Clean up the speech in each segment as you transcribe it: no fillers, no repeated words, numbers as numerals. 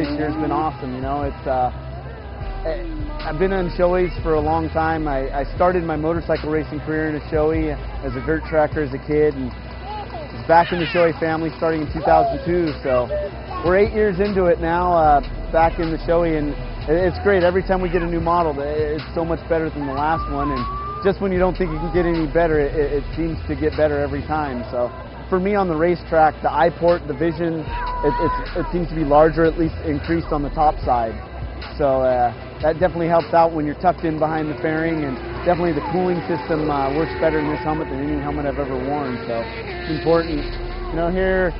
this year has been awesome. You know, I've been on Shoei's for a long time. I started my motorcycle racing career in a Shoei as a dirt tracker as a kid, and was back in the Shoei family starting in 2002. So we're 8 years into it now, back in the Shoei, and it's great. Every time we get a new model, it's so much better than the last one, and just when you don't think it can get any better, it seems to get better every time. So for me on the racetrack, the eye port, the vision, it seems to be larger, at least increased on the top side. So that definitely helps out when you're tucked in behind the fairing, and definitely the cooling system works better in this helmet than any helmet I've ever worn. So it's important. You know, here,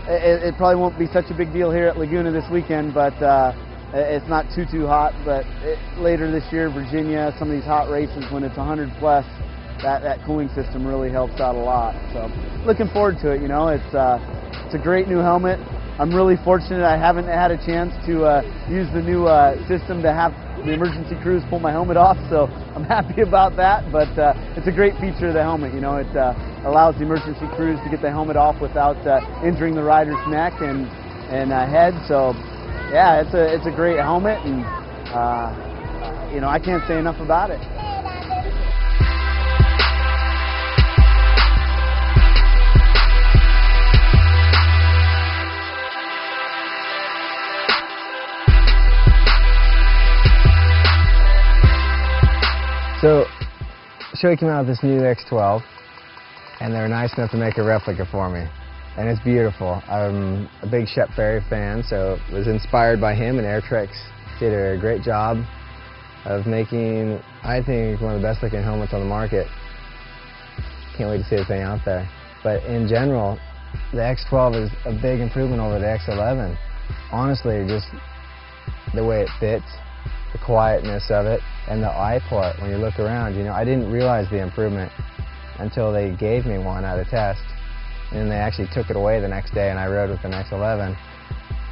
it probably won't be such a big deal here at Laguna this weekend, but it's not too hot. But later this year, Virginia, some of these hot races when it's 100 plus, that cooling system really helps out a lot. So looking forward to it. You know, it's a great new helmet. I'm really fortunate I haven't had a chance to use the new system to have the emergency crews pull my helmet off, so I'm happy about that. But it's a great feature of the helmet. You know, it allows the emergency crews to get the helmet off without injuring the rider's neck and head. So yeah, it's a great helmet, and you know, I can't say enough about it. So, Shoei came out with this new X12, and they were nice enough to make a replica for me, and it's beautiful. I'm a big Shep Ferry fan, so was inspired by him, and Airtrex did a great job of making, I think, one of the best looking helmets on the market. Can't wait to see the thing out there. But in general, the X12 is a big improvement over the X11. Honestly, just the way it fits, the quietness of it, and the eye port when you look around. You know, I didn't realize the improvement until they gave me one at a test, and then they actually took it away the next day, and I rode with an X11,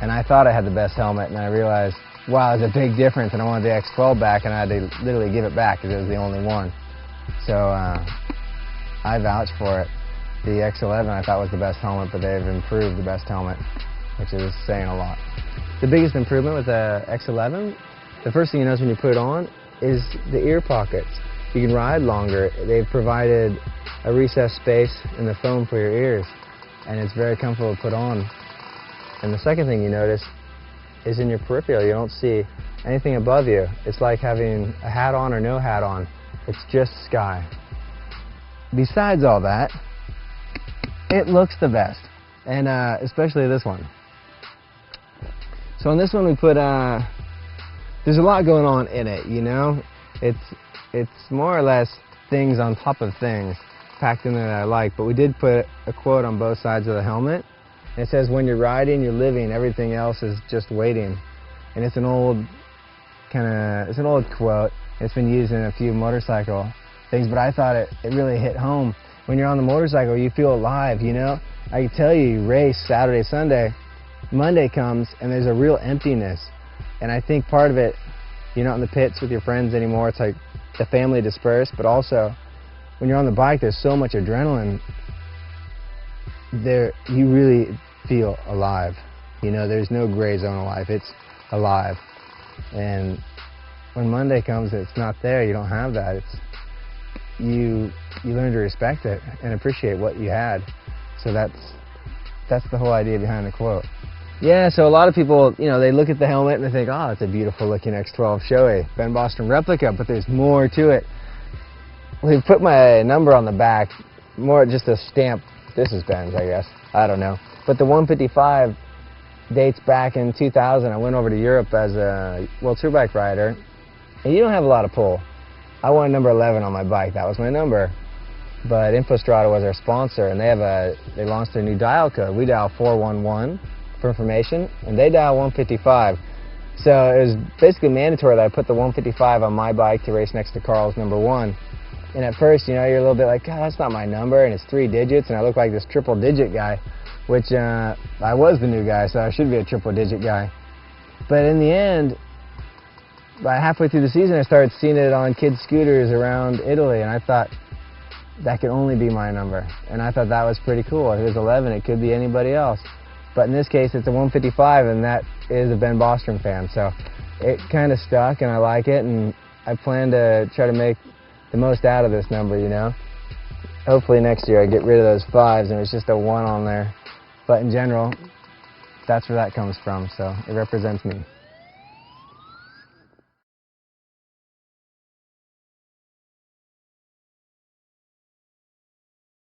and I thought I had the best helmet, and I realized, wow, there's a big difference, and I wanted the X12 back, and I had to literally give it back because it was the only one. So I vouch for it. The X11 I thought was the best helmet, but they've improved the best helmet, which is saying a lot. The biggest improvement with the X11, the first thing you notice when you put it on is the ear pockets. You can ride longer. They've provided a recessed space in the foam for your ears, and it's very comfortable to put on. And the second thing you notice is in your peripheral. You don't see anything above you. It's like having a hat on or no hat on. It's just sky. Besides all that, it looks the best, and especially this one. So on this one we put there's a lot going on in it, you know? It's more or less things on top of things packed in there that I like, but we did put a quote on both sides of the helmet. And it says, when you're riding, you're living, everything else is just waiting. And it's an old quote. It's been used in a few motorcycle things, but I thought it really hit home. When you're on the motorcycle, you feel alive, you know? I can tell you race Saturday, Sunday, Monday comes and there's a real emptiness. And I think part of it, you're not in the pits with your friends anymore. It's like the family dispersed, but also when you're on the bike, there's so much adrenaline. You really feel alive. You know, there's no gray zone of life. It's alive. And when Monday comes, it's not there. You don't have that. You learn to respect it and appreciate what you had. So that's the whole idea behind the quote. Yeah, so a lot of people, you know, they look at the helmet and they think, oh, it's a beautiful looking X12 Shoei, Ben Boston replica, but there's more to it. We've put my number on the back, more just a stamp. This is Ben's, I guess. I don't know. But the 155 dates back in 2000. I went over to Europe as a World Superbike rider, and you don't have a lot of pull. I wanted number 11 on my bike. That was my number. But Infostrada was our sponsor, and they launched their new dial code. We dial 411 for information, and they dial 155. So it was basically mandatory that I put the 155 on my bike to race next to Carl's number 1. And at first, you know, you're a little bit like, God, that's not my number, and it's 3 digits, and I look like this triple-digit guy, which I was the new guy, so I should be a triple-digit guy. But in the end, by halfway through the season, I started seeing it on kids' scooters around Italy, and I thought that could only be my number. And I thought that was pretty cool. If it was 11, it could be anybody else. But in this case, it's a 155, and that is a Ben Bostrom fan. So it kind of stuck, and I like it, and I plan to try to make the most out of this number, you know. Hopefully next year I get rid of those 5s and it's just a 1 on there. But in general, that's where that comes from, so it represents me.